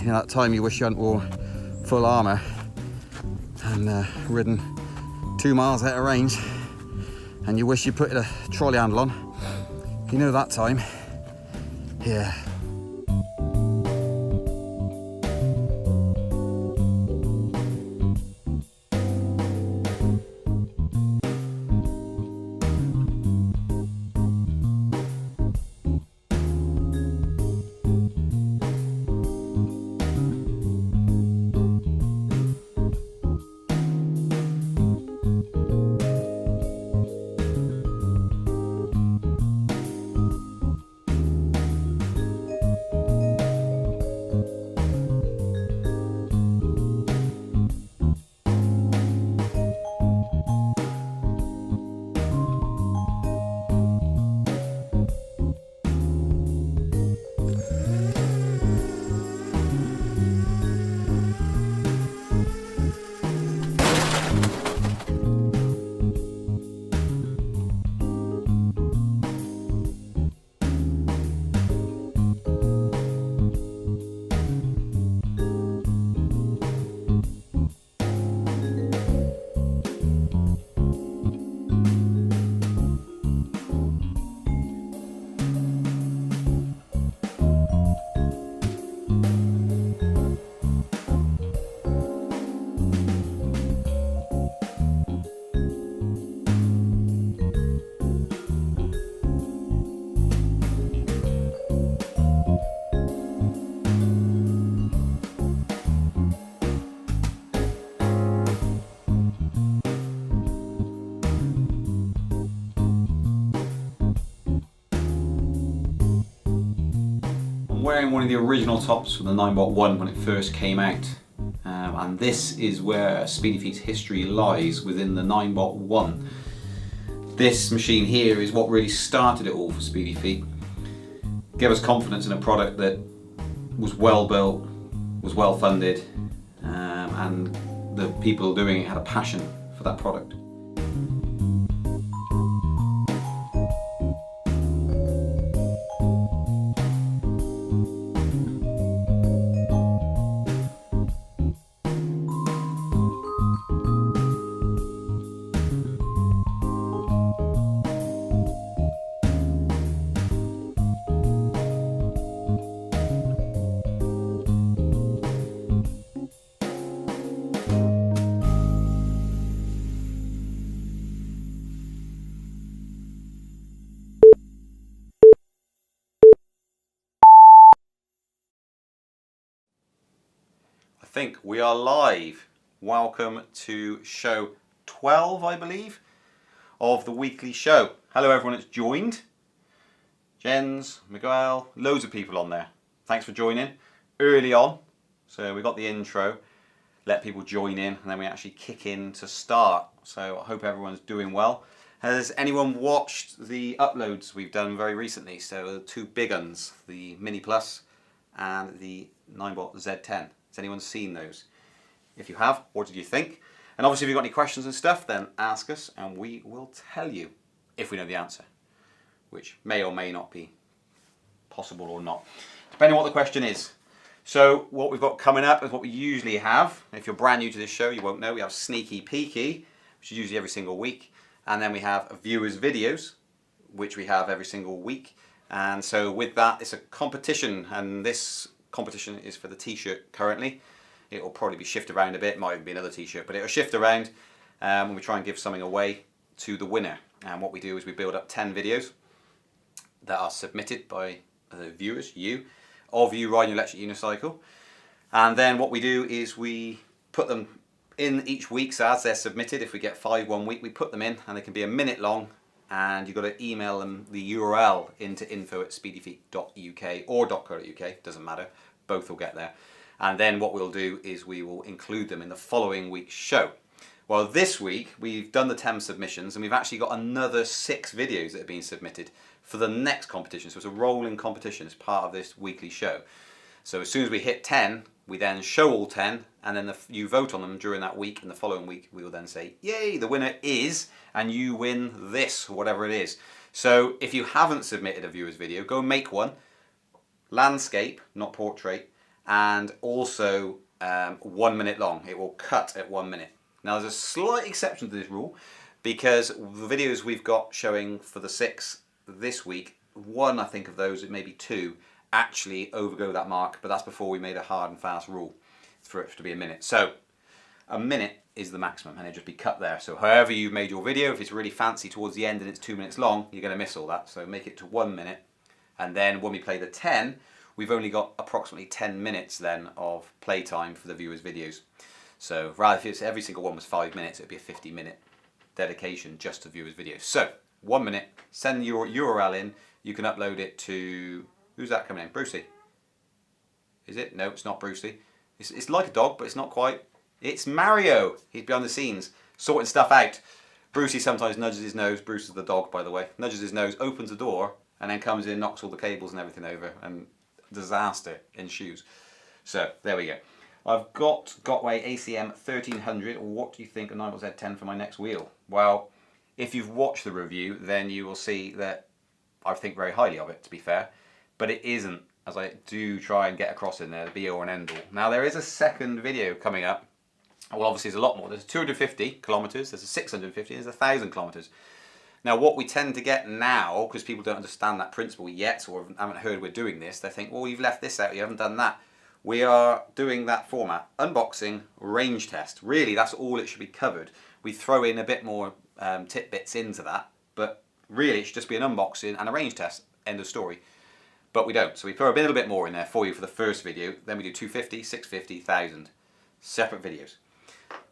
You know, that time you wish you hadn't wore full armour and ridden 2 miles out of range, and you wish you put a trolley handle on. You know that time. Yeah. Wearing one of the original tops from the 9x1 when it first came out, and this is where Speedy Feet's history lies, within the 9x1. This machine here is what really started it all for Speedy Feet. Gave us confidence in a product that was well built, was well funded, and the people doing it had a passion for that product. I think we are live. Welcome to show 12, I believe, of the weekly show. Hello everyone that's joined. Jens, Miguel, loads of people on there. Thanks for joining early on. So we got the intro, let people join in, and then we actually kick in to start. So I hope everyone's doing well. Has anyone watched the uploads we've done very recently? So the two big uns, the Mini Plus and the 9-bot Z10. Has anyone seen those? If you have, what did you think? And obviously if you've got any questions and stuff, then ask us and we will tell you if we know the answer, which may or may not be possible or not, depending on what the question is. So what we've got coming up is what we usually have. If you're brand new to this show, you won't know. We have Sneaky Peeky, which is usually every single week. And then we have viewers' videos, which we have every single week. And so with that, it's a competition, and this competition is for the t-shirt currently. It will probably be shifted around a bit, might even be another t-shirt, but it'll shift around when we try and give something away to the winner. And what we do is we build up 10 videos that are submitted by the viewers, you, of you riding an electric unicycle. And then what we do is we put them in each week, so as they're submitted, if we get 5 one week, we put them in, and they can be a minute long, and you've got to email them the URL into info@speedyfeet.uk or .co.uk, doesn't matter, both will get there. And then what we'll do is we will include them in the following week's show. Well, this week we've done the 10 submissions, and we've actually got another 6 videos that have been submitted for the next competition. So it's a rolling competition as part of this weekly show. So as soon as we hit 10, we then show all 10, and then you vote on them during that week, and the following week we will then say, yay, the winner is, and you win this, whatever it is. So if you haven't submitted a viewer's video, go make one, landscape, not portrait, and also 1 minute long. It will cut at 1 minute. Now there's a slight exception to this rule, because the videos we've got showing for the 6 this week, one I think of those, maybe 2, actually overgo that mark, but that's before we made a hard and fast rule for it to be a minute. So a minute is the maximum, and it'll just be cut there. So however you've made your video, if it's really fancy towards the end and it's 2 minutes long, you're going to miss all that. So make it to 1 minute, and then when we play the 10, we've only got approximately 10 minutes then of playtime for the viewers' videos. So rather, if it's every single one was 5 minutes, it would be a 50-minute dedication just to viewers' videos. So 1 minute, send your URL in, you can upload it to, who's that coming in? Brucey? Is it? No, it's not Brucey. It's like a dog, but it's not quite. It's Mario. He's behind the scenes, sorting stuff out. Brucey sometimes nudges his nose. Bruce is the dog, by the way. Nudges his nose, opens the door, and then comes in, knocks all the cables and everything over, and disaster ensues. So there we go. I've got Gotway ACM 1300. What do you think of Untitled Z10 for my next wheel? Well, if you've watched the review, then you will see that I think very highly of it, to be fair, but it isn't, as I do try and get across in there, the be all and end all. Now there is a second video coming up. Well, obviously there's a lot more. There's 250 kilometers, there's a 650, there's 1,000 kilometers. Now what we tend to get now, because people don't understand that principle yet, or haven't heard we're doing this, they think, well, you've left this out, you haven't done that. We are doing that format: unboxing, range test. Really, that's all it should be covered. We throw in a bit more tidbits into that, but really it should just be an unboxing and a range test, end of story. But we don't, so we throw a little bit more in there for you for the first video, then we do 250, 650, 1,000, separate videos.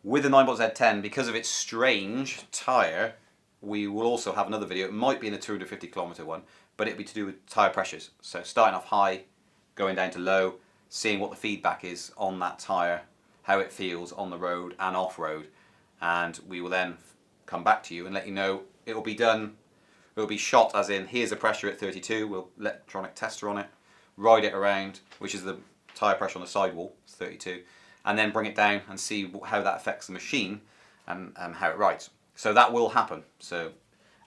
With the 9Z10, because of its strange tyre, we will also have another video. It might be in a 250 kilometer one, but it'll be to do with tyre pressures. So starting off high, going down to low, seeing what the feedback is on that tyre, how it feels on the road and off-road, and we will then come back to you and let you know. It'll be done, it'll be shot as in, here's the pressure at 32, we'll electronic tester on it, ride it around, which is the tyre pressure on the sidewall, it's 32, and then bring it down and see how that affects the machine and how it rides. So that will happen. So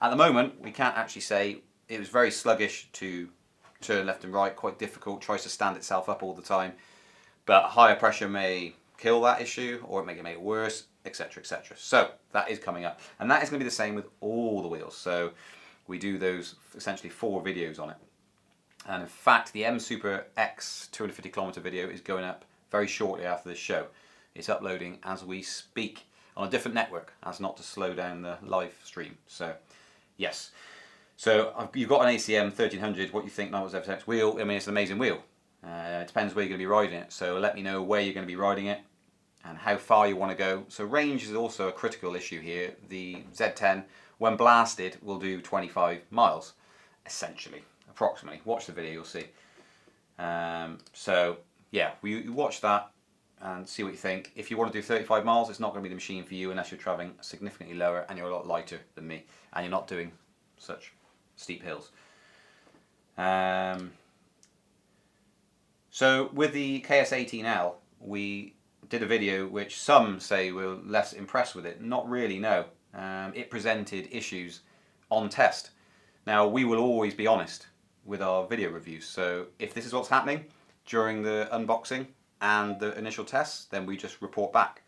at the moment, we can't actually say. It was very sluggish to turn left and right, quite difficult, tries to stand itself up all the time. But higher pressure may kill that issue, or it may make it worse, etc, etc. So that is coming up. And that is going to be the same with all the wheels. So we do those, essentially 4 videos on it. And in fact, the M Super X 250 kilometer video is going up very shortly after this show. It's uploading as we speak on a different network, as not to slow down the live stream. So yes. So you've got an ACM 1300. What do you think now was FX wheel? I mean, it's an amazing wheel. It depends where you're going to be riding it. So let me know where you're going to be riding it and how far you want to go. So range is also a critical issue here. The Z10, when blasted, will do 25 miles, essentially, approximately. Watch the video, you'll see. So yeah, you watch that and see what you think. If you want to do 35 miles, it's not going to be the machine for you unless you're travelling significantly lower and you're a lot lighter than me and you're not doing such steep hills. So with the KS18L, we did a video which some say were less impressed with it. Not really, no. It presented issues on test. Now we will always be honest with our video reviews, so if this is what's happening during the unboxing and the initial tests, then we just report back.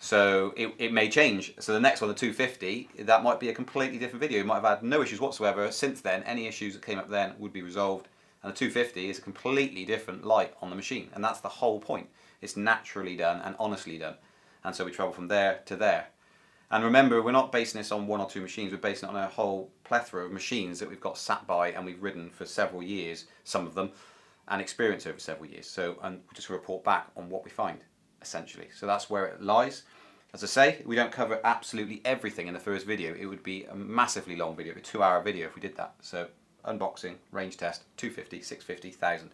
So it may change. So the next one, the 250, that might be a completely different video. You might have had no issues whatsoever. Since then, any issues that came up then would be resolved. And the 250 is a completely different light on the machine. And that's the whole point. It's naturally done and honestly done. And so we travel from there to there. And remember, we're not basing this on 1 or 2 machines. We're basing it on a whole plethora of machines that we've got sat by and we've ridden for several years, some of them, and experience over several years. So, and we just report back on what we find, essentially. So that's where it lies. As I say, we don't cover absolutely everything in the first video. It would be a massively long video, a 2-hour video if we did that. So unboxing, range test, 250, 650, 1,000.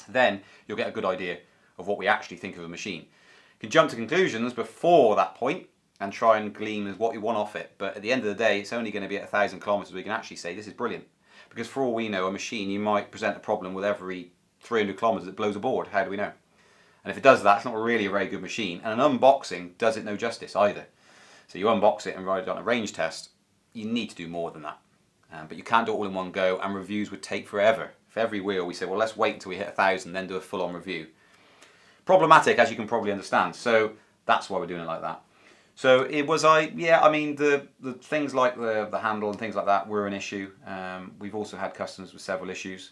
Then you'll get a good idea of what we actually think of a machine. You can jump to conclusions before that point and try and glean as what you want off it. But at the end of the day, it's only going to be at 1,000 kilometers we can actually say this is brilliant. Because for all we know, a machine, you might present a problem with every 300 kilometers it blows a board. How do we know? And if it does that, it's not really a very good machine. And an unboxing does it no justice either. So you unbox it and ride it on a range test, you need to do more than that. But you can't do it all in one go, and reviews would take forever For every wheel we say, well, let's wait until we hit 1,000, then do a full-on review. Problematic, as you can probably understand. So that's why we're doing it like that. So it was, yeah, I mean, the things like the handle and things like that were an issue. We've also had customers with several issues,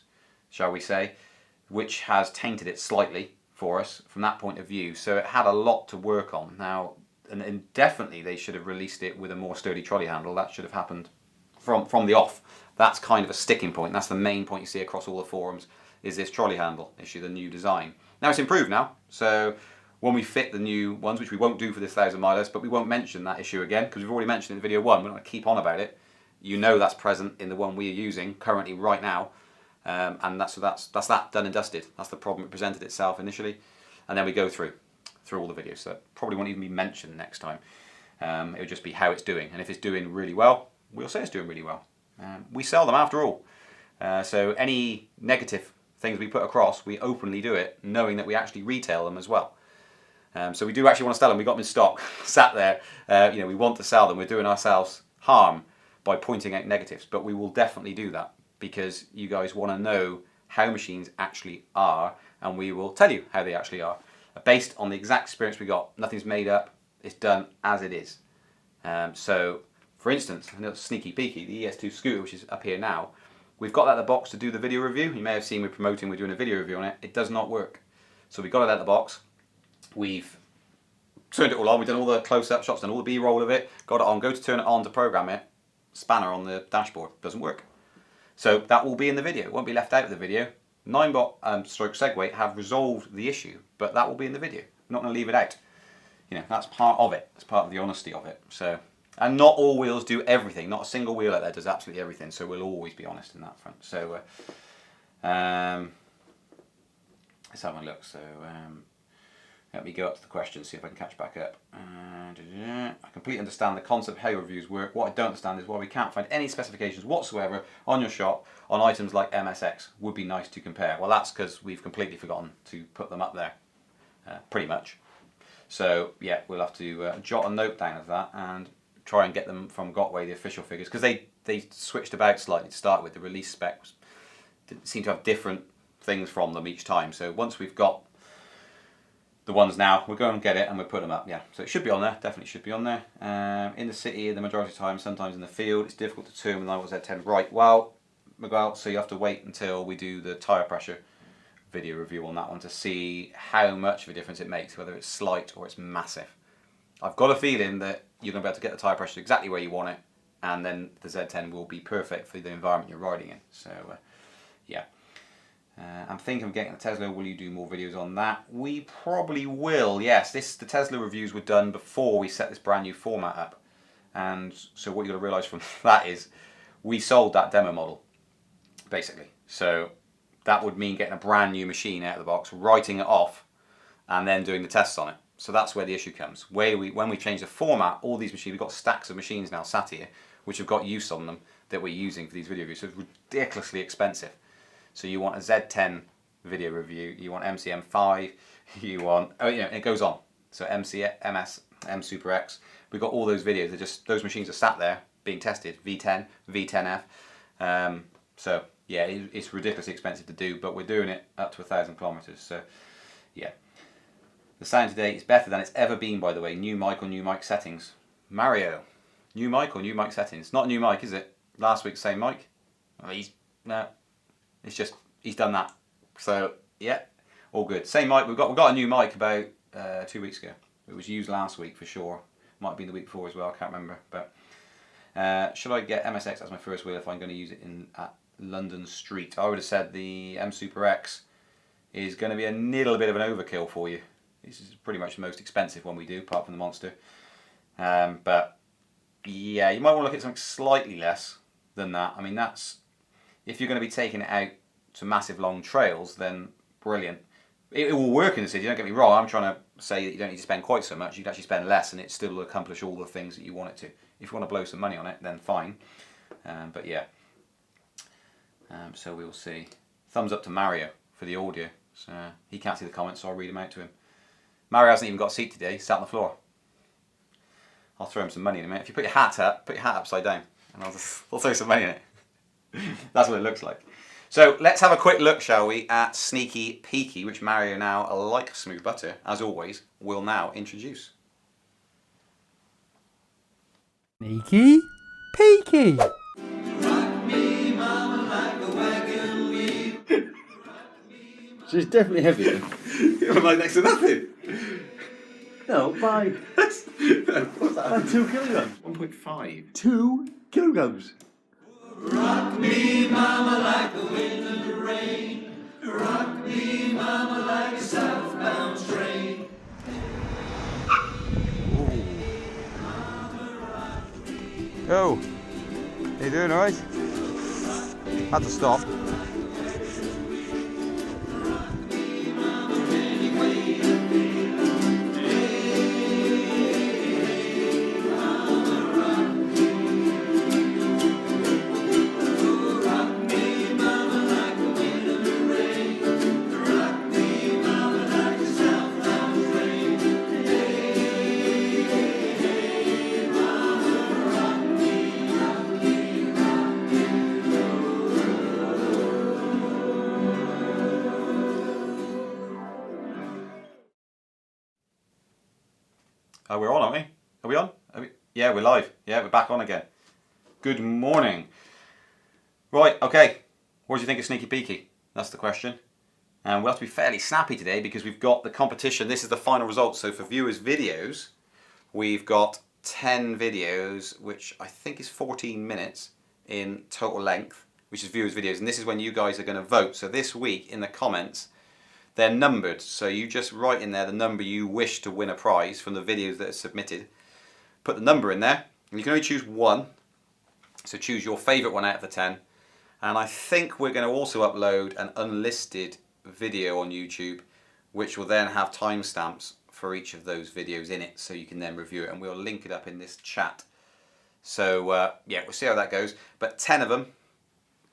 shall we say, which has tainted it slightly for us from that point of view. So it had a lot to work on. Now, and definitely they should have released it with a more sturdy trolley handle. That should have happened from the off. That's kind of a sticking point. That's the main point you see across all the forums, is this trolley handle issue, the new design. Now it's improved now. So when we fit the new ones, which we won't do for this 1,000 milers, but we won't mention that issue again because we've already mentioned it in video 1. We're not going to keep on about it. You know that's present in the one we are using currently right now, and that's that done and dusted. That's the problem. It presented itself initially, and then we go through all the videos. So it probably won't even be mentioned next time. It would just be how it's doing, and if it's doing really well, we'll say it's doing really well. We sell them after all, so any negative things we put across, we openly do it, knowing that we actually retail them as well. So we do actually want to sell them. We got them in stock, sat there. You know, we want to sell them. We're doing ourselves harm by pointing out negatives, but we will definitely do that because you guys want to know how machines actually are, and we will tell you how they actually are, based on the exact experience we got. Nothing's made up. It's done as it is. So, for instance, a little sneaky peeky, the ES2 scooter, which is up here now, we've got that out of the box to do the video review. You may have seen we're doing a video review on it. It does not work. So we got it out of the box. We've turned it all on. We've done all the close-up shots, done all the B-roll of it, got it on, go to turn it on to program it, spanner on the dashboard, doesn't work. So that will be in the video. It won't be left out of the video. 9-bot stroke Segway have resolved the issue, but that will be in the video. I'm not going to leave it out. You know, that's part of it. It's part of the honesty of it. So, and not all wheels do everything. Not a single wheel out there does absolutely everything. So we'll always be honest in that front. So let's have a look. So let me go up to the questions, see if I can catch back up. I completely understand the concept of how your reviews work. What I don't understand is why we can't find any specifications whatsoever on your shop on items like MSX. Would be nice to compare. Well, that's because we've completely forgotten to put them up there, pretty much. So yeah, we'll have to jot a note down of that and try and get them from Gotway, the official figures, because they switched about slightly to start with. The release specs seem to have different things from them each time. So once we've got the ones now, we'll go and get it and we'll put them up. Yeah, so it should be on there. Definitely should be on there. In the city, the majority of the time, sometimes in the field, it's difficult to determine the levels Z10 right. Well, Miguel, so you have to wait until we do the tyre pressure video review on that one to see how much of a difference it makes, whether it's slight or it's massive. I've got a feeling that you're going to be able to get the tyre pressure exactly where you want it, and then the Z10 will be perfect for the environment you're riding in. So, yeah. I'm thinking of getting the Tesla. Will you do more videos on that? We probably will, yes. The Tesla reviews were done before we set this brand new format up. And so what you've got to realise from that is we sold that demo model, basically. So that would mean getting a brand new machine out of the box, writing it off, and then doing the tests on it. So that's where the issue comes. When we change the format, all these machines, we've got stacks of machines now sat here, which have got use on them that we're using for these video reviews. So it's ridiculously expensive. So you want a Z10 video review, you want MCM5, you want, oh yeah, it goes on. So MS, M Super X, we've got all those videos. They're just, those machines are sat there being tested, V10, V10F. So yeah, it's ridiculously expensive to do, but we're doing it up to 1,000 kilometers. So yeah. The sound today is better than it's ever been, by the way. New mic or new mic settings. Mario, new mic or new mic settings? Not a new mic, is it? Last week's same mic? Well, no. It's just, he's done that. So, yeah, all good. Same mic, we got a new mic about 2 weeks ago. It was used last week for sure. Might have been the week before as well, I can't remember. But should I get MSX as my first wheel if I'm going to use it at London Street? I would have said the M Super X is going to be a little bit of an overkill for you. This is pretty much the most expensive one we do, apart from the Monster. But yeah, you might want to look at something slightly less than that. I mean, that's, if you're going to be taking it out to massive long trails, then brilliant. It will work in the city, don't get me wrong. I'm trying to say that you don't need to spend quite so much. You can actually spend less and it still will accomplish all the things that you want it to. If you want to blow some money on it, then fine. But yeah. So we will see. Thumbs up to Mario for the audio. So he can't see the comments, so I'll read them out to him. Mario hasn't even got a seat today, he's sat on the floor. I'll throw him some money in a minute. If you put your hat up, put your hat upside down, and I'll throw some money in it. That's what it looks like. So let's have a quick look, shall we, at Sneaky Peeky, which Mario now, like smooth butter, as always, will now introduce. Sneaky Peeky. Rock me, mama, like a wagon wheel. She's definitely heavier. You're like next to nothing. No, by What's that? by 2 kilograms. 1.5. 2 kilograms. Rock me, mama, like the wind and the rain. Rock me, mama, like a southbound train. Oh, how you doing, alright? Had to stop. We're on, aren't we? Are we on? Yeah, we're live. Yeah, we're back on again. Good morning. Right, okay. What do you think of Sneaky Peeky? That's the question. And we'll have to be fairly snappy today because we've got the competition. This is the final result. So for viewers' videos, we've got 10 videos, which I think is 14 minutes in total length, which is viewers' videos. And this is when you guys are going to vote. So this week in the comments, they're numbered, so you just write in there the number you wish to win a prize from the videos that are submitted. Put the number in there, and you can only choose one. So choose your favourite one out of the 10. And I think we're going to also upload an unlisted video on YouTube, which will then have timestamps for each of those videos in it, so you can then review it, and we'll link it up in this chat. So yeah, we'll see how that goes. But 10 of them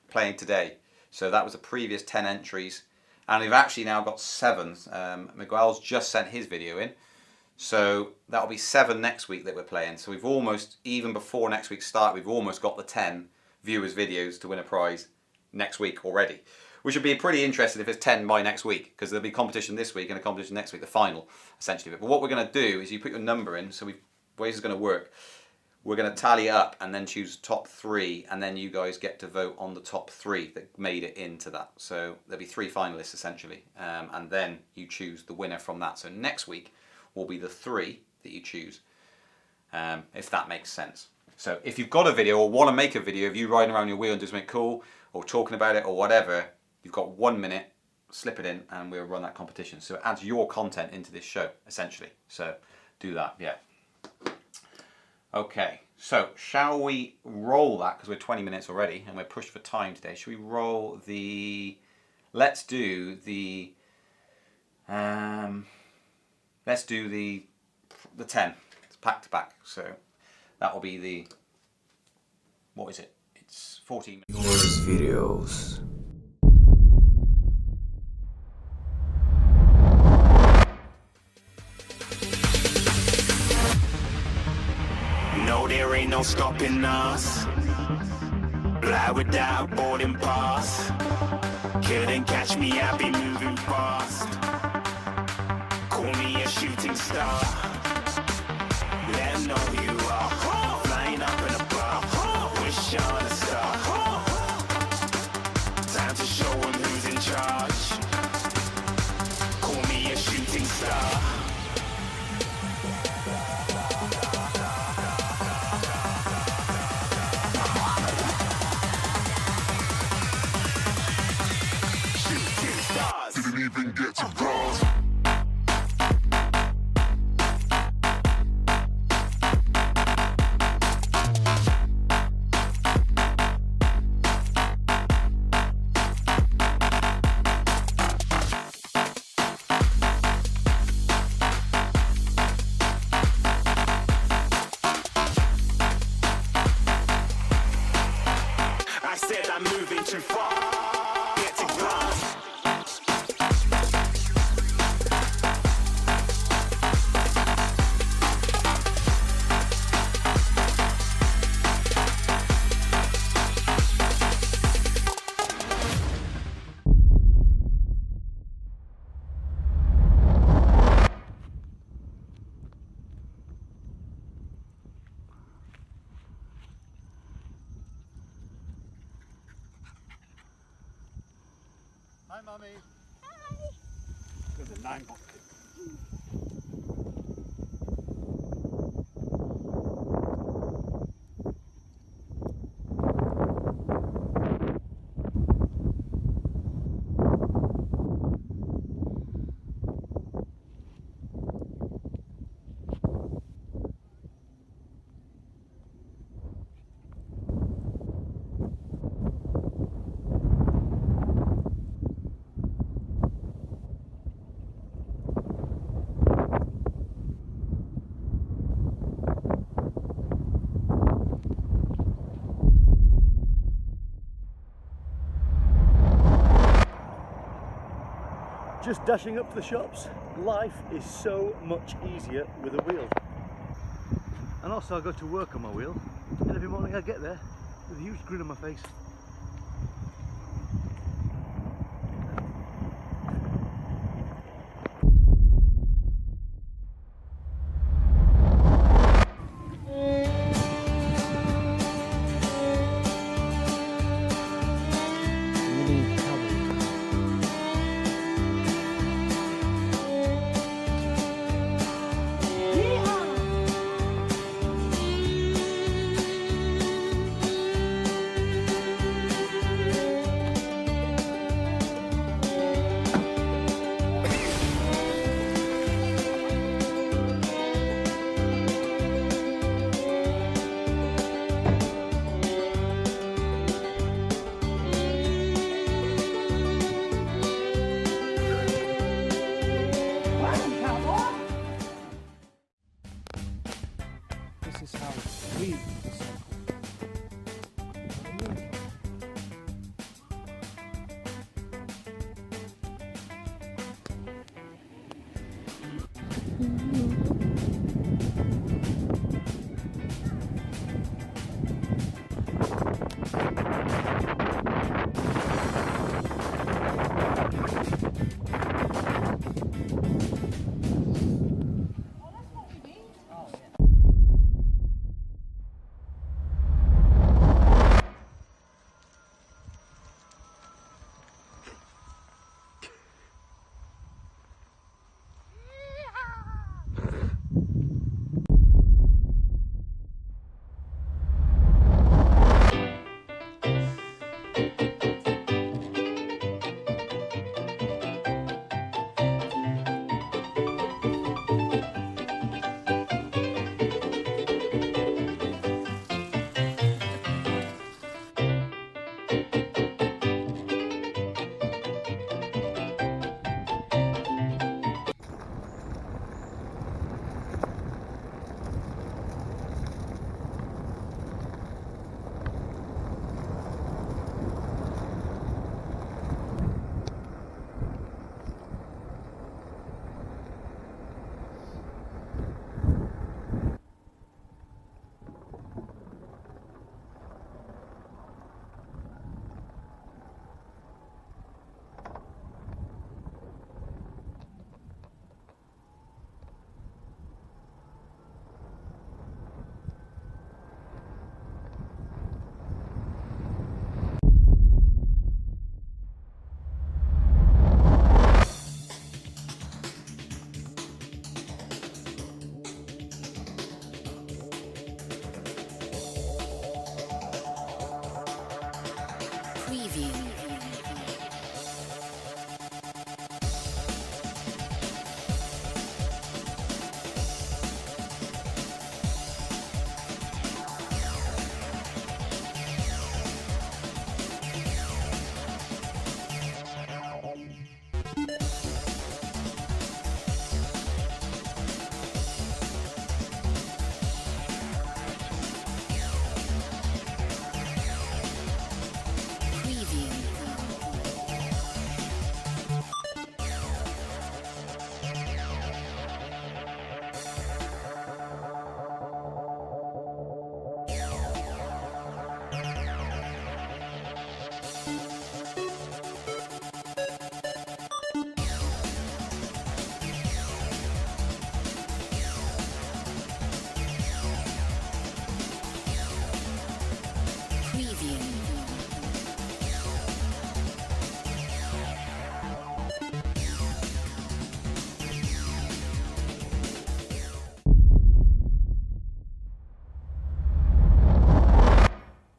playing today. So that was the previous 10 entries. And we've actually now got 7. Miguel's just sent his video in. So that'll be 7 next week that we're playing. So we've almost, even before next week's start, we've almost got the 10 viewers' videos to win a prize next week already. Which would be pretty interesting if it's 10 by next week, because there'll be competition this week and a competition next week, the final, essentially. But what we're going to do is you put your number in, so the way this is going to work, we're going to tally it up and then choose top 3, and then you guys get to vote on the top 3 that made it into that. So there'll be 3 finalists essentially, and then you choose the winner from that. So next week will be the 3 that you choose, if that makes sense. So if you've got a video or want to make a video of you riding around your wheel and doing something cool, or talking about it or whatever, you've got 1 minute, slip it in and we'll run that competition. So it adds your content into this show essentially. So do that, yeah. Okay, so shall we roll that, because we're 20 minutes already and we're pushed for time today. Shall we roll the, let's do the 10. It's back to back. So that will be the, what is it? It's 14 minutes. Videos. No, there ain't no stopping us. Fly without boarding pass. Couldn't catch me, I be moving fast. Call me a shooting star. Let 'em know who you are. Flying up in a bar. Wish on a star. Time to show 'em who's in charge. Call me a shooting star. Didn't even get to cross. I said I'm moving too far. Get to cross. Hi, Mummy. Hi. There's a 9 box. Just dashing up to the shops. Life is so much easier with a wheel. And also I go to work on my wheel, and every morning I get there with a huge grin on my face.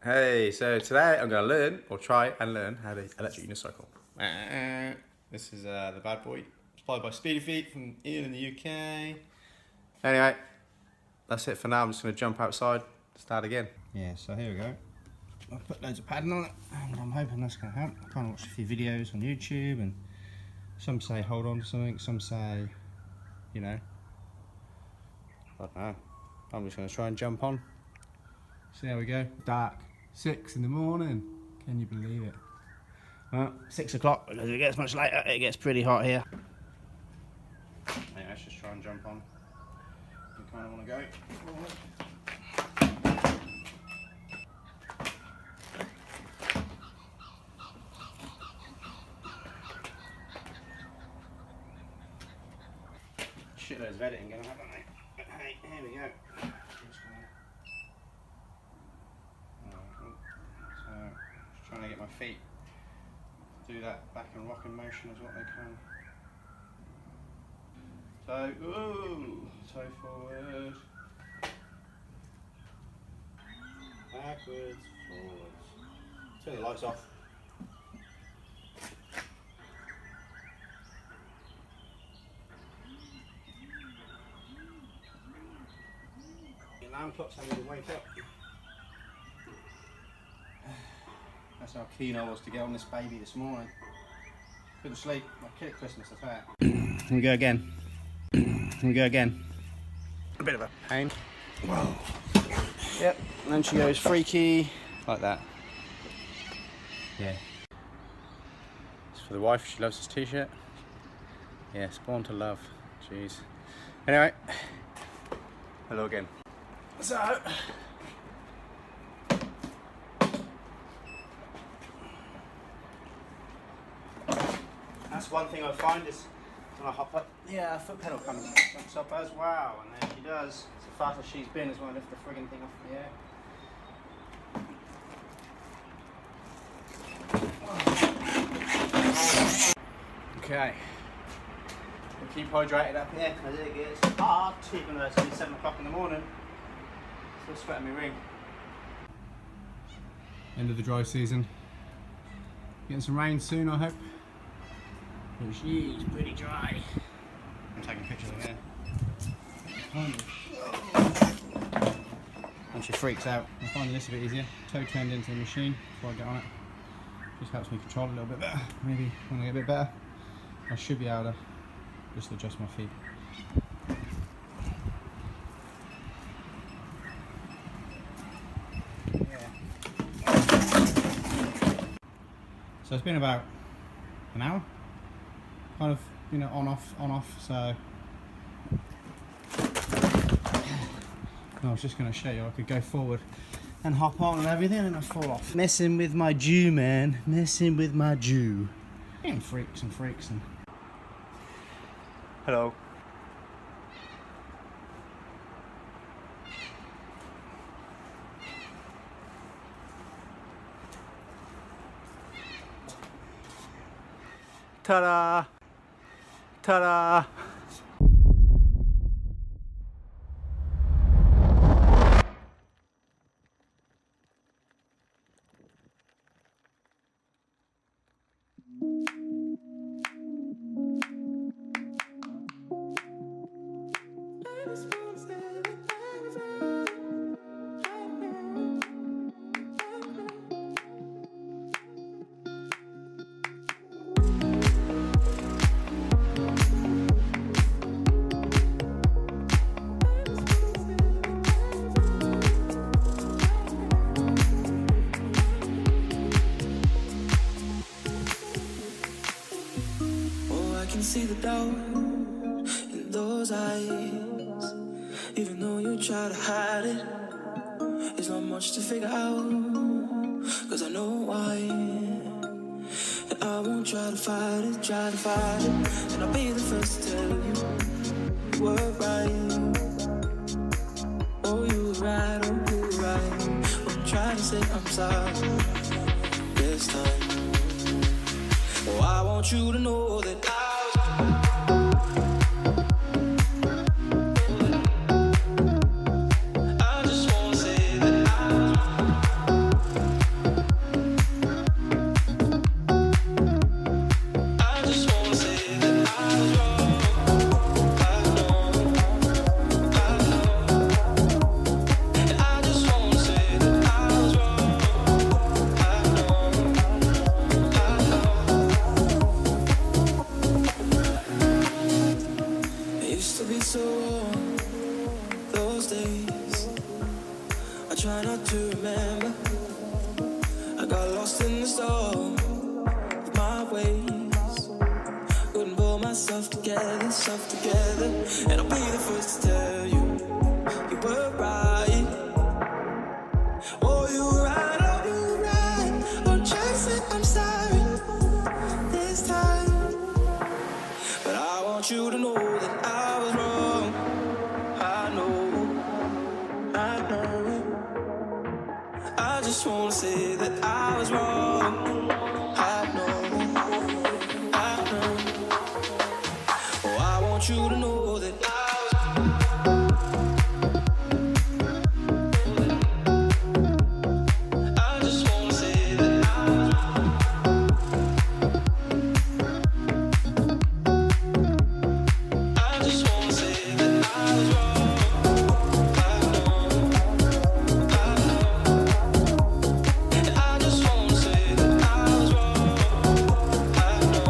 Hey, so today I'm going to learn, or try and learn, how to electric unicycle. This is the bad boy, supplied by Speedy Feet from Ian in the UK. Anyway, that's it for now. I'm just going to jump outside, start again. Yeah, so here we go. I've put loads of padding on it, and I'm hoping that's going to help. I kind of watched a few videos on YouTube, and some say hold on to something, some say, you know, I don't know. I'm just going to try and jump on. So there we go. Dark. 6 in the morning. Can you believe it? Well, 6 o'clock, because it gets much later, it gets pretty hot here. Yeah, let's just try and jump on. You kind of want to go forward. Shitloads of editing going to happen, mate. Hey, here we go. Just trying to get my feet do that back and rocking motion is what they can. Toe, ooh, toe forward, backwards, forwards. Turn the lights off. The alarm clock's having to wake up. That's how keen I was to get on this baby this morning. Couldn't sleep. My kid at Christmas, I tell you. Here we go again. Here we go again. A bit of a pain. Whoa. Yep. And then she goes freaky like that. Yeah. It's for the wife. She loves this t-shirt. Yes, born to love. Jeez. Anyway. Hello again. So. That's one thing I find is when I hop up, yeah, a foot pedal jumps up as wow, and there she does. It's as fast as she's been as well. I lift the frigging thing off the air. Okay. We'll keep hydrated up here because it gets hot, even though it's only 7 o'clock in the morning. Still sweating my ring. End of the dry season. Getting some rain soon, I hope. She's pretty dry. I'm taking pictures of her. And she freaks out. I'm finding this a bit easier. Toe turned into the machine before I get on it. Just helps me control it a little bit better. Maybe when I get a bit better, I should be able to just adjust my feet. Yeah. So it's been about an hour. Kind of, you know, on off, so I was just going to show you I could go forward and hop on and everything and I fall off. Messing with my Jew, man. Messing with my Jew. And freaks and freaks and... Hello. Ta-da! Ta-da! See the doubt in those eyes. Even though you try to hide it, it's not much to figure out. Cause I know why. And I won't try to fight it, try to fight it. And I'll be the first to tell you you were right. Oh, you were right, oh, you were right. I'm trying to say I'm sorry this time. Oh, I want you to know that I just wanna say that try not to remember. I got lost in the storm of my ways. Couldn't pull myself together, and I'll be the first to tell you, you were right. Oh, you were right, oh, you were right. Don't try to say I'm sorry this time, but I want you to know that I was wrong. I know, I just wanna say that I was wrong. I know, oh, I want you to know that I just wanna say that I was wrong. I just wanna say that I was wrong. I know, and I just wanna say that I was wrong. I know.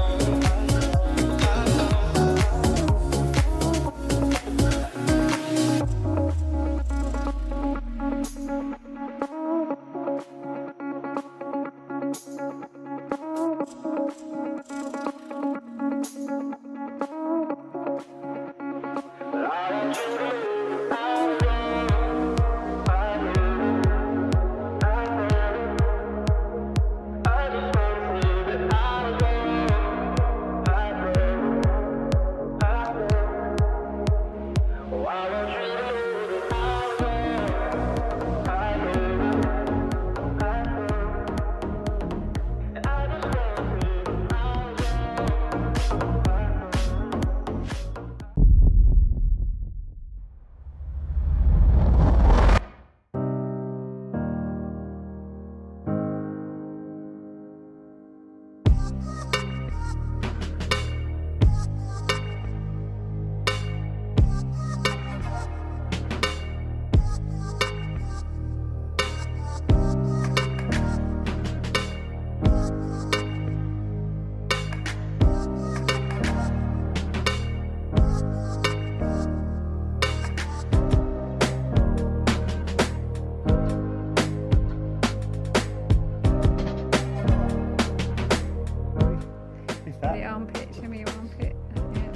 The armpit, show me your armpit. Yeah.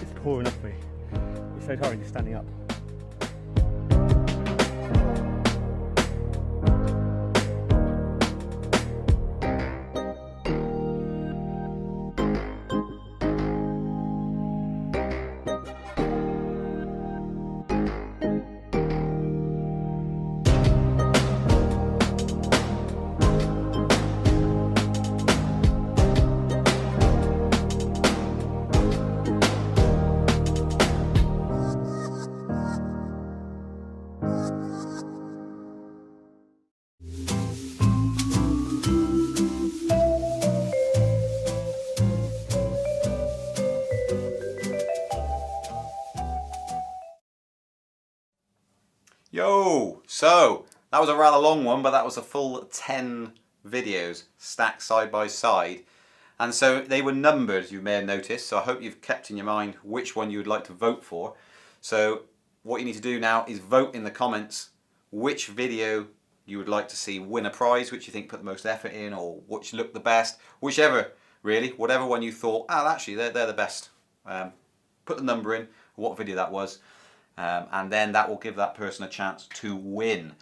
It's pouring off me. It's so tiring just standing up. Yo! So, that was a rather long one, but that was a full 10 videos stacked side by side. And so they were numbered, you may have noticed, so I hope you've kept in your mind which one you would like to vote for. So what you need to do now is vote in the comments which video you would like to see win a prize, which you think put the most effort in, or which looked the best, whichever really, whatever one you thought, actually they're the best. Put the number in, what video that was, and then that will give that person a chance to win.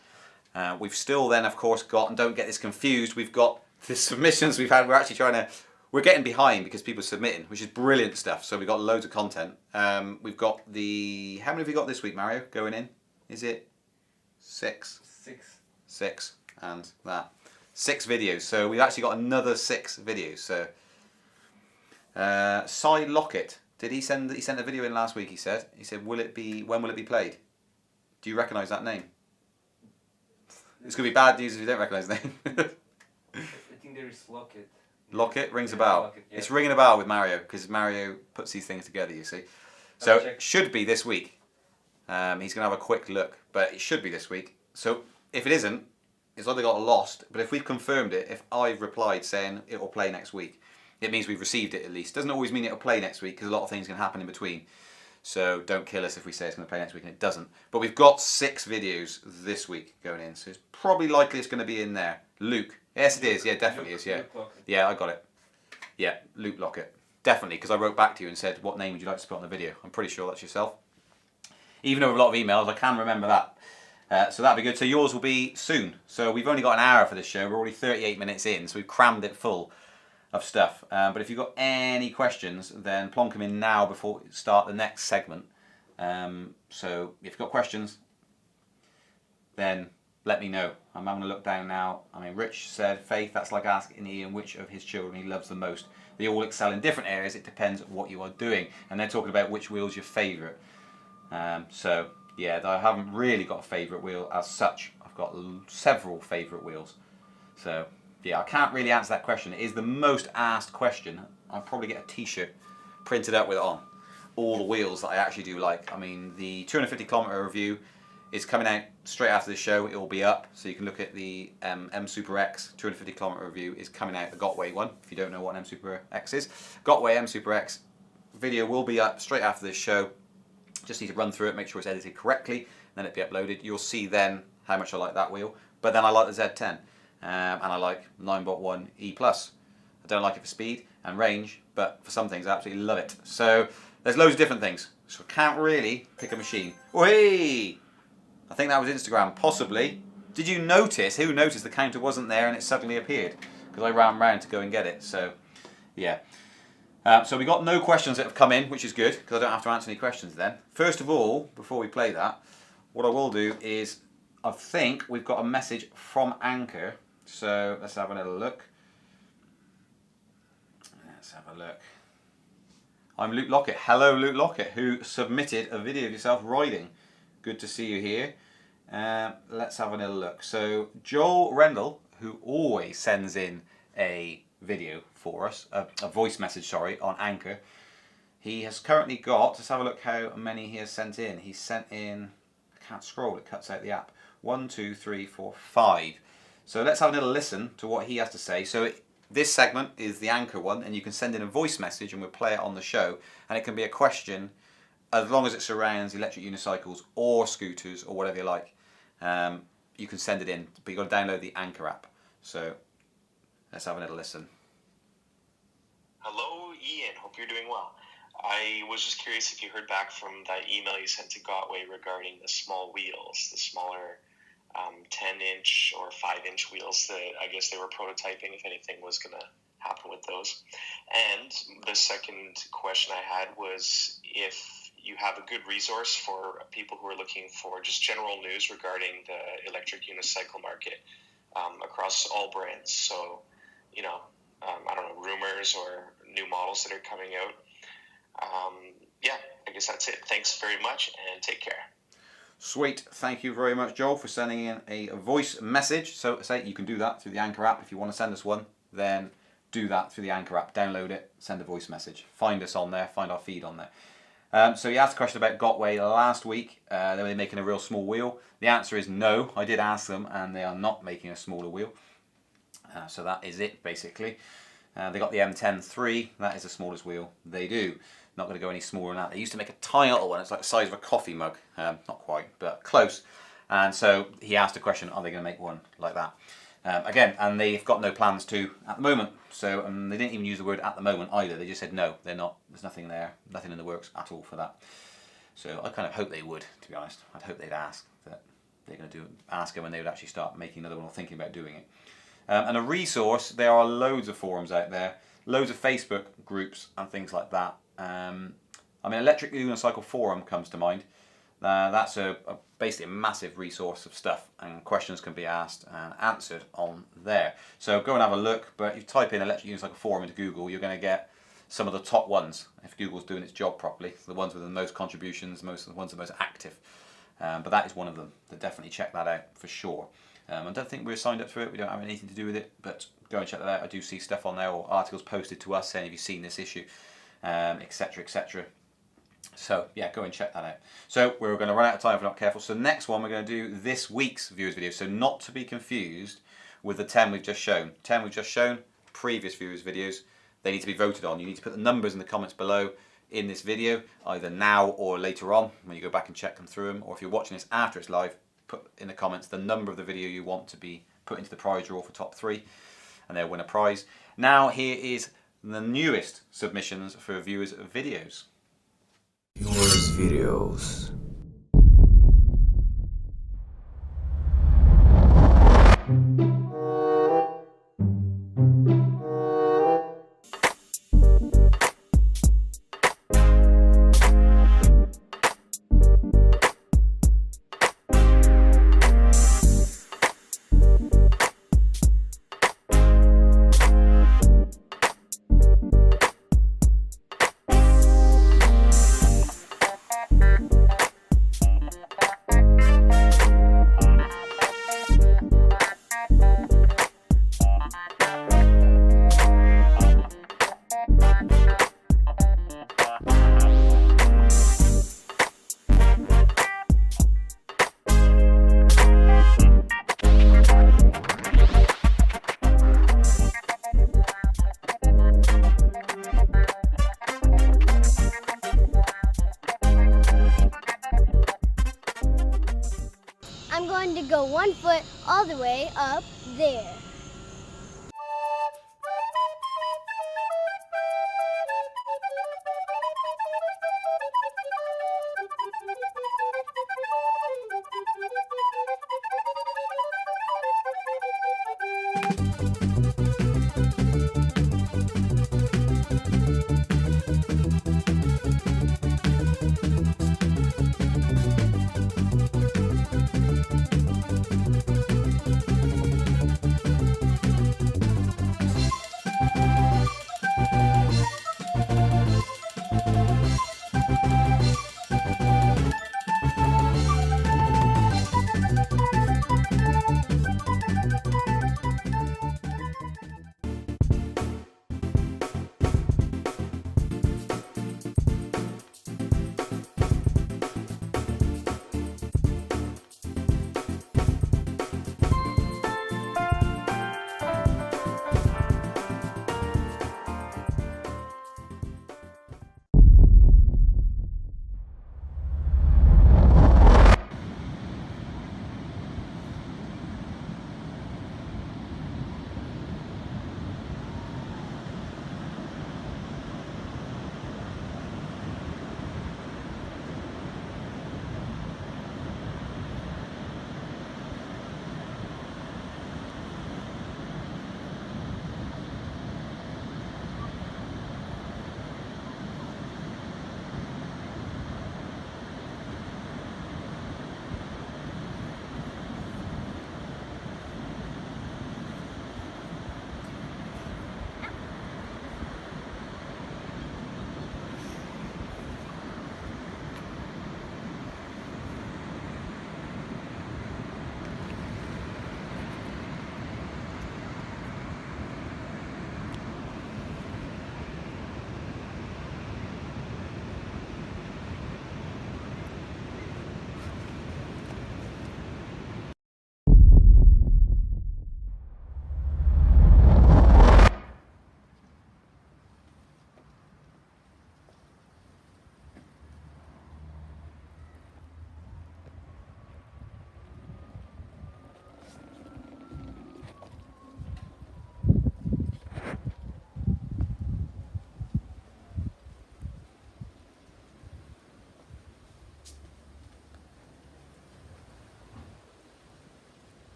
We've still then of course got, and don't get this confused, we've got the submissions we've had, we're getting behind because people are submitting, which is brilliant stuff. So we've got loads of content. We've got the, how many have we got this week, Mario, going in? Is it 6? 6 and that. 6 videos. So we've actually got another 6 videos. So Cy Lockett, did he send a video in last week, he said, when will it be played? Do you recognise that name? It's going to be bad news if you don't recognise the name. I think there is Lockett. Lockett rings a bell. Lockett, yeah. It's ringing a bell with Mario because Mario puts these things together, you see. So it should be this week. He's going to have a quick look, but it should be this week. So if it isn't, it's either got lost, but if we've confirmed it, if I've replied saying it will play next week, it means we've received it at least. Doesn't always mean it'll play next week because a lot of things can happen in between. So don't kill us if we say it's going to play next week and it doesn't. But we've got 6 videos this week going in, so it's probably likely it's going to be in there. Luke. Yes, it is. Yeah, definitely is. Yeah. Yeah, I got it. Yeah, Luke Lockett. Definitely, because I wrote back to you and said, what name would you like to put on the video? I'm pretty sure that's yourself. Even over a lot of emails, I can remember that. So that'll be good. So yours will be soon. So we've only got an hour for this show. We're already 38 minutes in, so we've crammed it full of stuff. But if you've got any questions, then plonk them in now before we start the next segment. So if you've got questions, then let me know. I'm having a look down now. I mean, Rich said, Faith, that's like asking Ian which of his children he loves the most. They all excel in different areas. It depends what you are doing. And they're talking about which wheel's your favourite. So, yeah, I haven't really got a favourite wheel as such. I've got several favourite wheels. So, yeah, I can't really answer that question. It is the most asked question. I'll probably get a t-shirt printed up with it on. All the wheels that I actually do like. I mean, the 250 kilometre review is coming out straight after the show. It will be up, so you can look at the M Super X 250 kilometre review is coming out, the Gotway one, if you don't know what an M Super X is. Gotway M Super X video will be up straight after this show. Just need to run through it, make sure it's edited correctly, then it'll be uploaded. You'll see then how much I like that wheel. But then I like the Z10, and I like 9.1 E+. I don't like it for speed and range, but for some things I absolutely love it. So there's loads of different things, so I can't really pick a machine. Oi! I think that was Instagram, possibly. Did you notice, who noticed the counter wasn't there and it suddenly appeared? Because I ran round to go and get it, so yeah. So we got no questions that have come in, which is good, because I don't have to answer any questions then. First of all, before we play that, what I will do is, I think we've got a message from Anchor, so let's have a little look. Let's have a look. I'm Luke Lockett. Hello, Luke Lockett, who submitted a video of yourself riding. Good to see you here. Let's have a little look. So Joel Rendell, who always sends in a video for us, a voice message, sorry, on Anchor. He has currently got, let's have a look how many he has sent in. He's sent in, I can't scroll, it cuts out the app. 1, 2, 3, 4, 5. So let's have a little listen to what he has to say. So this segment is the Anchor one, and you can send in a voice message and we'll play it on the show. And it can be a question, as long as it surrounds electric unicycles or scooters or whatever you like. You can send it in, but you've got to download the Anchor app. So let's have a little listen. Hello, Ian. Hope you're doing well. I was just curious if you heard back from that email you sent to Gotway regarding the small wheels, the smaller 10-inch or 5-inch wheels that I guess they were prototyping, if anything was going to happen with those. And the second question I had was if you have a good resource for people who are looking for just general news regarding the electric unicycle market across all brands. So, you know, I don't know, rumors or new models that are coming out. Yeah, I guess that's it. Thanks very much and take care. Sweet. Thank you very much, Joel, for sending in a voice message. So say you can do that through the Anchor app. If you want to send us one, then do that through the Anchor app. Download it, send a voice message. Find us on there, find our feed on there. So you asked a question about Gotway last week. They were making a real small wheel. The answer is no. I did ask them and they are not making a smaller wheel. So that is it, basically. They got the M10-3. That is the smallest wheel they do. Not going to go any smaller than that. They used to make a tiny little one. It's like the size of a coffee mug. Not quite, but close. And so he asked a question, are they going to make one like that? Again, and they've got no plans to at the moment. So they didn't even use the word at the moment either. They just said no, they're not. There's nothing there, nothing in the works at all for that. So I kind of hope they would, to be honest. I'd hope they'd ask that they're going to ask them when they would actually start making another one or thinking about doing it. And a resource, there are loads of forums out there, loads of Facebook groups and things like that. I mean, Electric Unicycle Forum comes to mind. That's basically a massive resource of stuff, and questions can be asked and answered on there. So go and have a look, but if you type in Electric Unicycle Forum into Google, you're going to get some of the top ones, if Google's doing its job properly, the ones with the most contributions, the ones that are most active. But that is one of them. So definitely check that out for sure. I don't think we're signed up for it, we don't have anything to do with it, but go and check that out. I do see stuff on there, or articles posted to us saying, have you seen this issue, etc, etc. So yeah, go and check that out. So we're going to run out of time if we're not careful. So next one we're going to do this week's viewers video. So not to be confused with the 10 we've just shown. 10 we've just shown, previous viewers videos. They need to be voted on. You need to put the numbers in the comments below. in this video, either now or later on when you go back and check them through them, or if you're watching this after it's live, put in the comments the number of the video you want to be put into the prize draw for top 3, and they'll win a prize. Now here is the newest submissions for viewers' videos. Viewers' videos. I'm going to go 1 foot all the way up there.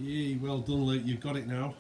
Yay, well done, Luke. You've got it now.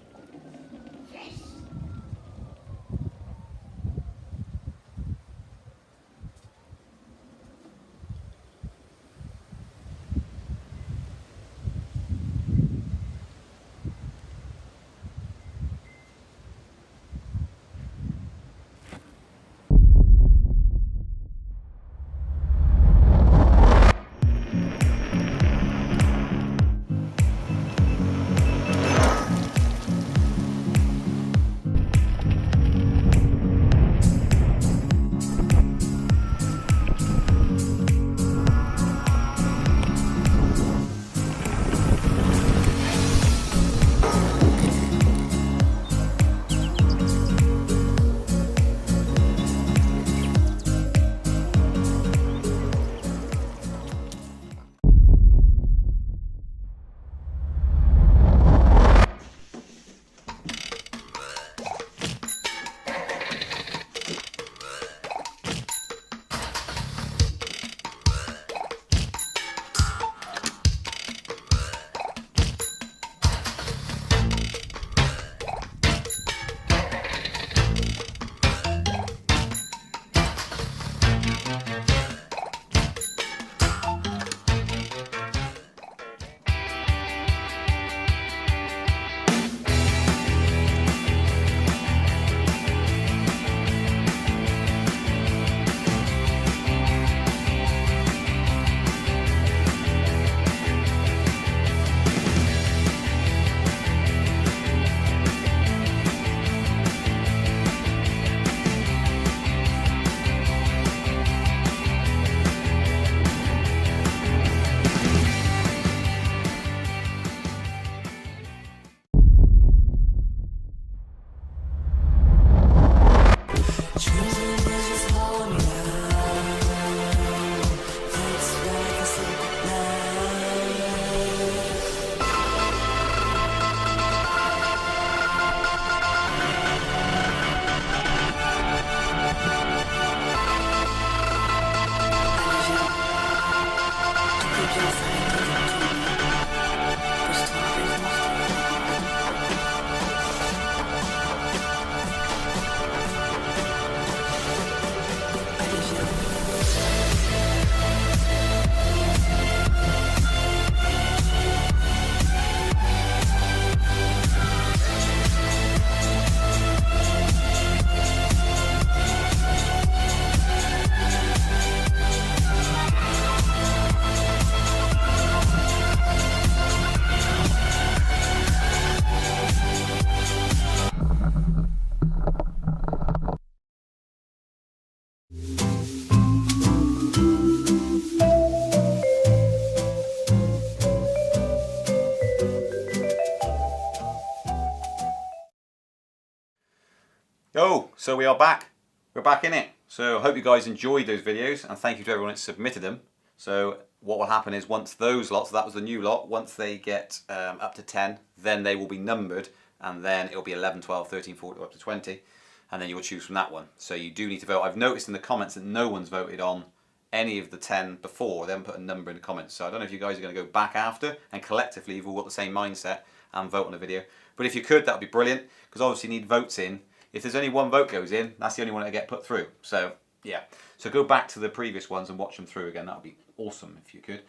Oh, so we are back. We're back in it. So I hope you guys enjoyed those videos, and thank you to everyone that submitted them. So what will happen is once those lots, that was the new lot, once they get up to 10, then they will be numbered, and then it'll be 11, 12, 13, 14, up to 20, and then you will choose from that one. So you do need to vote. I've noticed in the comments that no one's voted on any of the 10 before. They haven't put a number in the comments. So I don't know if you guys are going to go back after, and collectively you've all got the same mindset and vote on the video. But if you could, that would be brilliant, because obviously you need votes in. If there's only one vote goes in, that's the only one that get put through. So yeah, so go back to the previous ones and watch them through again. That would be awesome if you could.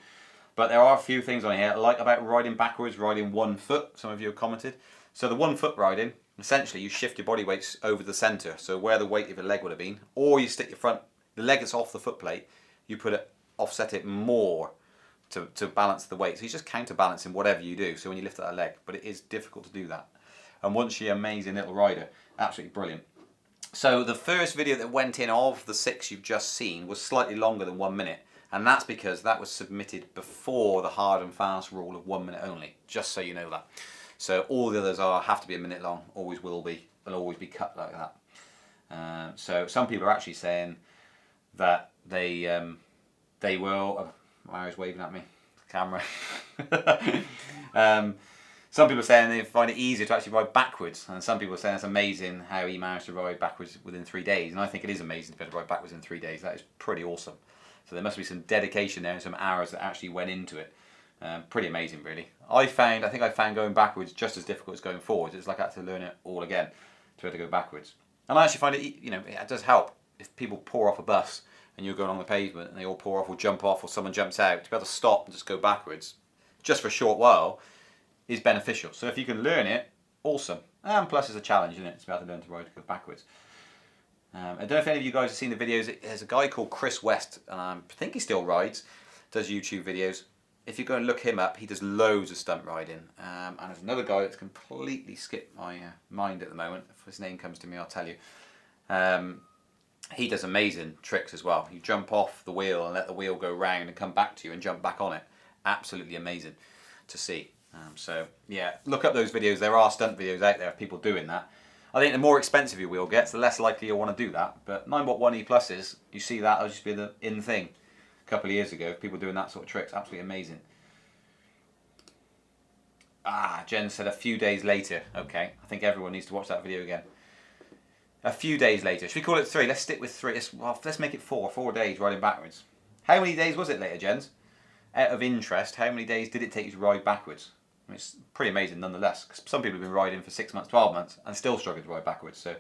But there are a few things on here, like about riding backwards, riding 1 foot. Some of you have commented. So the 1 foot riding, essentially you shift your body weights over the centre, so where the weight of your leg would have been, or you stick your front, the leg that's off the foot plate, you put it, offset it more to balance the weight. So you're just counterbalancing whatever you do. So when you lift that leg, but it is difficult to do that. And once you're an amazing little rider, absolutely brilliant. So the first video that went in of the 6 you've just seen was slightly longer than 1 minute, and that's because that was submitted before the hard and fast rule of 1 minute only, just so you know that. So all the others have to be a minute long, always will be, and always be cut like that. So some people are actually saying that they will. Mario's waving at me, camera. Some people are saying they find it easier to actually ride backwards, and some people are saying it's amazing how he managed to ride backwards within 3 days, and I think it is amazing to be able to ride backwards in 3 days. That is pretty awesome. So there must be some dedication there and some hours that actually went into it. Pretty amazing, really. I think I found going backwards just as difficult as going forwards. It's like I had to learn it all again to be able to go backwards. And I actually find it, you know, it does help if people pour off a bus and you're going along the pavement and they all pour off or jump off or someone jumps out, to be able to stop and just go backwards just for a short while is beneficial. So if you can learn it, awesome. And plus it's a challenge, isn't it? It's about to learn to ride to go backwards. I don't know if any of you guys have seen the videos. There's a guy called Chris West, and I think he still rides, does YouTube videos. If you go and look him up, he does loads of stunt riding. And there's another guy that's completely skipped my mind at the moment. If his name comes to me, I'll tell you. He does amazing tricks as well. You jump off the wheel and let the wheel go round and come back to you and jump back on it. Absolutely amazing to see. So yeah, look up those videos. There are stunt videos out there of people doing that. I think the more expensive your wheel gets, the less likely you'll want to do that. But 9.1 E+s, you see that, that'll just be the in thing. A couple of years ago, people doing that sort of tricks, absolutely amazing. Jen said a few days later. Okay, I think everyone needs to watch that video again. A few days later. Should we call it 3? Let's stick with 3. Let's make it 4. 4 days riding backwards. How many days was it later, Jens? Out of interest, how many days did it take you to ride backwards? I mean, it's pretty amazing nonetheless, because some people have been riding for 6 months, 12 months, and still struggling to ride backwards. So,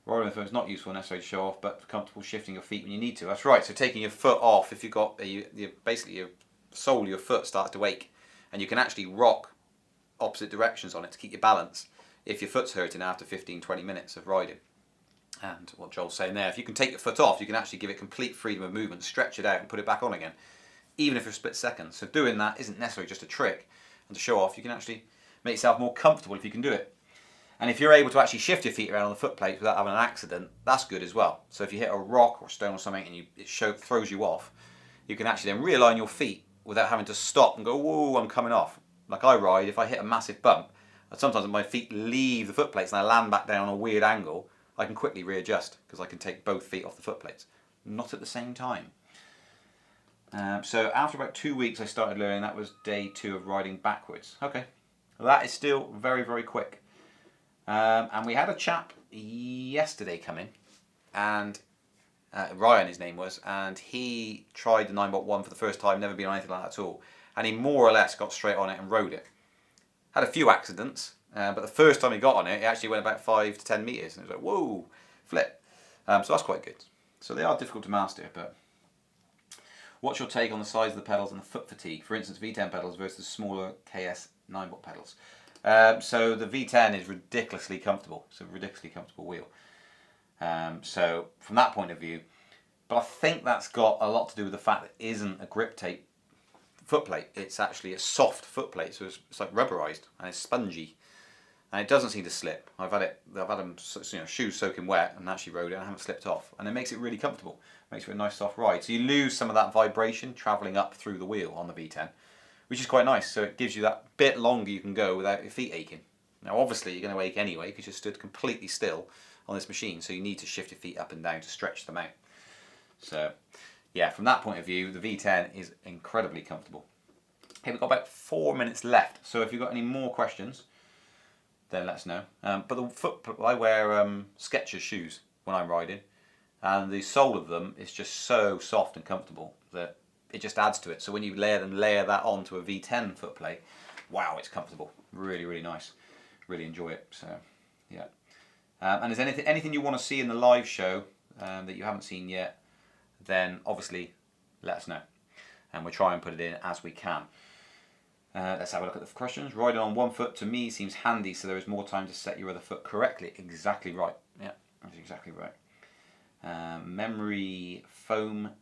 riding with the phone is not useful necessarily to show off, but comfortable shifting your feet when you need to. That's right. So taking your foot off, if you've got basically your sole of your foot starts to ache, and you can actually rock opposite directions on it to keep your balance if your foot's hurting after 15-20 minutes of riding. And what Joel's saying there, if you can take your foot off, you can actually give it complete freedom of movement, stretch it out and put it back on again, even if for a split second. So doing that isn't necessarily just a trick and to show off. You can actually make yourself more comfortable if you can do it. And if you're able to actually shift your feet around on the foot plates without having an accident, that's good as well. So if you hit a rock or a stone or something and it throws you off, you can actually then realign your feet without having to stop and go, whoa, I'm coming off. Like I ride, if I hit a massive bump, sometimes my feet leave the foot plates and I land back down on a weird angle, I can quickly readjust because I can take both feet off the foot plates. Not at the same time. So after about 2 weeks I started learning. That was day 2 of riding backwards. Okay, well, that is still very, very quick. And we had a chap yesterday come in, and Ryan his name was, and he tried the 9.1 for the first time, never been on anything like that at all, and he more or less got straight on it and rode it. Had a few accidents, but the first time he got on it, it actually went about 5 to 10 metres, and it was like, whoa, flip. So that's quite good. So they are difficult to master, but what's your take on the size of the pedals and the foot fatigue? For instance, V10 pedals versus smaller KS 9-volt pedals. So the V10 is ridiculously comfortable. It's a ridiculously comfortable wheel. So from that point of view, but I think that's got a lot to do with the fact that it isn't a grip tape footplate. It's actually a soft footplate, so it's like rubberized and it's spongy, and it doesn't seem to slip. I've had them, shoes soaking wet and actually rode it and I haven't slipped off, and it makes it really comfortable. It makes it a nice soft ride. So you lose some of that vibration travelling up through the wheel on the V10, which is quite nice. So it gives you that bit longer you can go without your feet aching. Now obviously you're going to ache anyway because you're stood completely still on this machine, so you need to shift your feet up and down to stretch them out. So yeah, from that point of view, the V10 is incredibly comfortable. Okay, we've got about 4 minutes left, so if you've got any more questions, then let us know. But the foot, I wear Skechers shoes when I'm riding, and the sole of them is just so soft and comfortable that it just adds to it. So when you layer that onto a V10 footplate, wow, it's comfortable. Really, really nice. Really enjoy it. So yeah. And is anything you want to see in the live show that you haven't seen yet, then obviously let us know, and we'll try and put it in as we can. Let's have a look at the questions. Riding on one foot to me seems handy, so there is more time to set your other foot correctly. Exactly right. Yeah, that's exactly right. Memory foam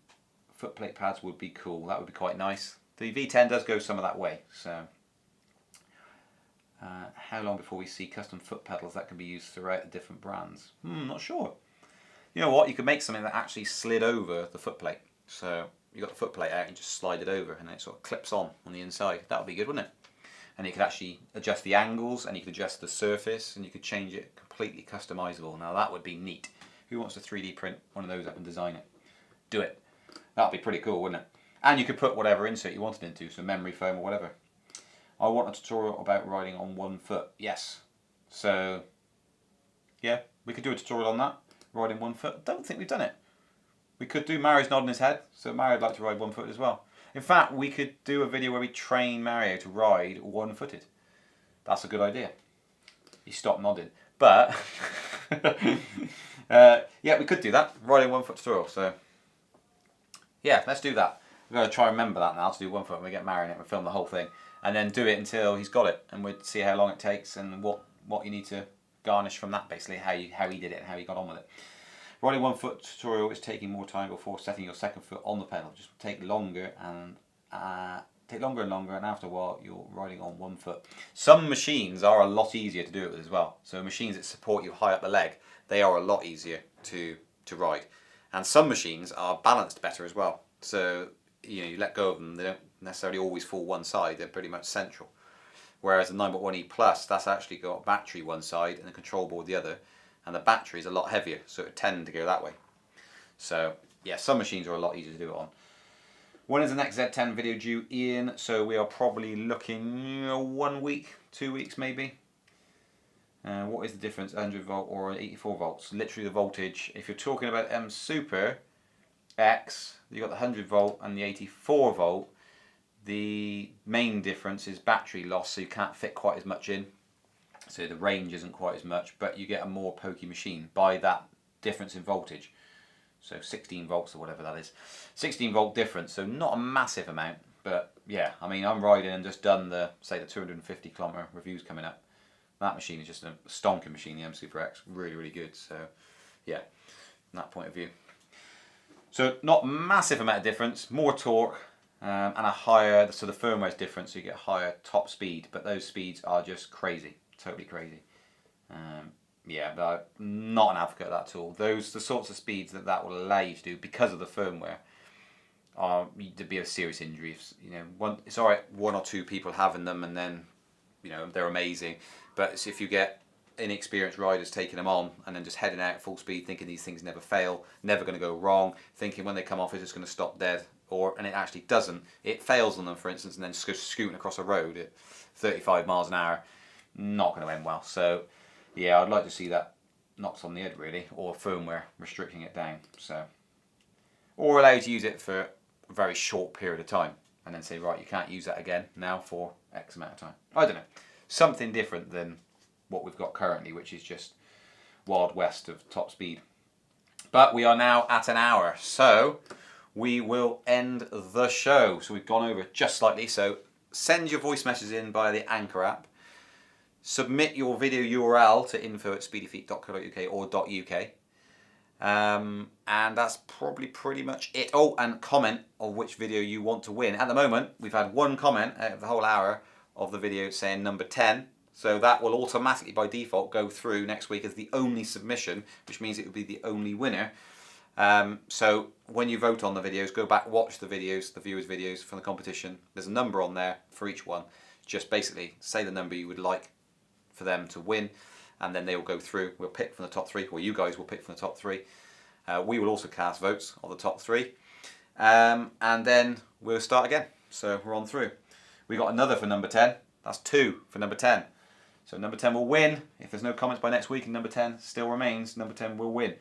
footplate pads would be cool. That would be quite nice. The V10 does go some of that way. So how long before we see custom foot pedals that can be used throughout the different brands? Not sure. You know what? You could make something that actually slid over the footplate. So you got the footplate out and just slide it over, and it sort of clips on the inside. That would be good, wouldn't it? And you could actually adjust the angles, and you could adjust the surface, and you could change it completely customizable. Now that would be neat. Who wants to 3D print one of those up and design it? Do it. That would be pretty cool, wouldn't it? And you could put whatever insert you wanted into, so memory foam or whatever. I want a tutorial about riding on one foot. Yes. So yeah, we could do a tutorial on that. Riding one foot. Don't think we've done it. We could do, Mario's nodding his head, so Mario'd like to ride one foot as well. In fact, we could do a video where we train Mario to ride one-footed. That's a good idea. He stopped nodding. But yeah, we could do that. Riding one foot tutorial. So yeah, let's do that. We've got to try and remember that now to do one foot when we get Mario in it. We'll film the whole thing and then do it until he's got it, and we'll see how long it takes and what you need to garnish from that, basically how he did it and how he got on with it. Riding one foot tutorial is taking more time before setting your second foot on the pedal. Just take longer and longer, and after a while you're riding on one foot. Some machines are a lot easier to do it with as well. So machines that support you high up the leg, they are a lot easier to ride. And some machines are balanced better as well. So you let go of them, they don't necessarily always fall one side. They're pretty much central. Whereas the 9.1E Plus, that's actually got battery one side and the control board the other. And the battery is a lot heavier, so it tend to go that way. So yeah, some machines are a lot easier to do it on. When is the next Z10 video due, Ian? So we are probably looking 1 week, 2 weeks maybe. What is the difference, 100 volt or 84 volts? Literally the voltage. If you're talking about M Super X, you've got the 100 volt and the 84 volt. The main difference is battery loss, so you can't fit quite as much in. So the range isn't quite as much, but you get a more pokey machine by that difference in voltage. So 16 volts or whatever that is. 16 volt difference, so not a massive amount, but yeah, I mean, I'm riding and just done the 250 kilometer reviews coming up. That machine is just a stonking machine, the M Super X, really, really good. So yeah, from that point of view. So not massive amount of difference, more torque, and a higher, so the firmware is different, so you get higher top speed, but those speeds are just crazy. Totally crazy. Yeah, but I'm not an advocate of that at all. The sorts of speeds that will allow you to do because of the firmware there'd be a serious injury. It's alright one or two people having them and then they're amazing, but if you get inexperienced riders taking them on and then just heading out at full speed thinking these things never fail, never going to go wrong, thinking when they come off it's just going to stop dead, and it actually doesn't. It fails on them, for instance, and then just goes scooting across a road at 35 miles an hour. Not going to end well. So yeah, I'd like to see that knocked on the head really, or firmware restricting it down. So or allow you to use it for a very short period of time and then say, right, you can't use that again now for X amount of time. I don't know. Something different than what we've got currently, which is just Wild West of top speed. But we are now at an hour, so we will end the show. So we've gone over just slightly, so send your voice messages in via the Anchor app. Submit your video URL to info@speedyfeet.co.uk or .uk. And that's probably pretty much it. Oh, and comment on which video you want to win. At the moment, we've had one comment out of the whole hour of the video saying number 10. So that will automatically, by default, go through next week as the only submission, which means it will be the only winner. So when you vote on the videos, go back, watch the videos, the viewers' videos from the competition. There's a number on there for each one. Just basically say the number you would like for them to win, and then they will go through. We'll pick from the top 3, or you guys will pick from the top 3. We will also cast votes on the top 3, and then we'll start again. So we're on through. We got another for number 10. That's 2 for number 10. So number 10 will win. If there's no comments by next week and number 10 still remains, number 10 will win.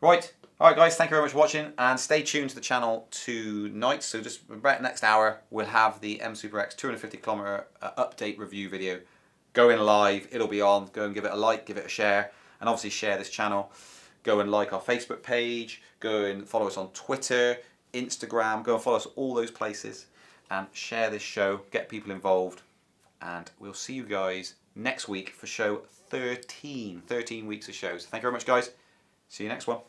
Right. Alright guys, thank you very much for watching, and stay tuned to the channel tonight. So just about next hour, we'll have the M Super X 250km update review video going live. It'll be on. Go and give it a like, give it a share, and obviously share this channel. Go and like our Facebook page. Go and follow us on Twitter, Instagram. Go and follow us all those places, and share this show. Get people involved, and we'll see you guys next week for show 13. 13 weeks of shows. Thank you very much, guys. See you next one.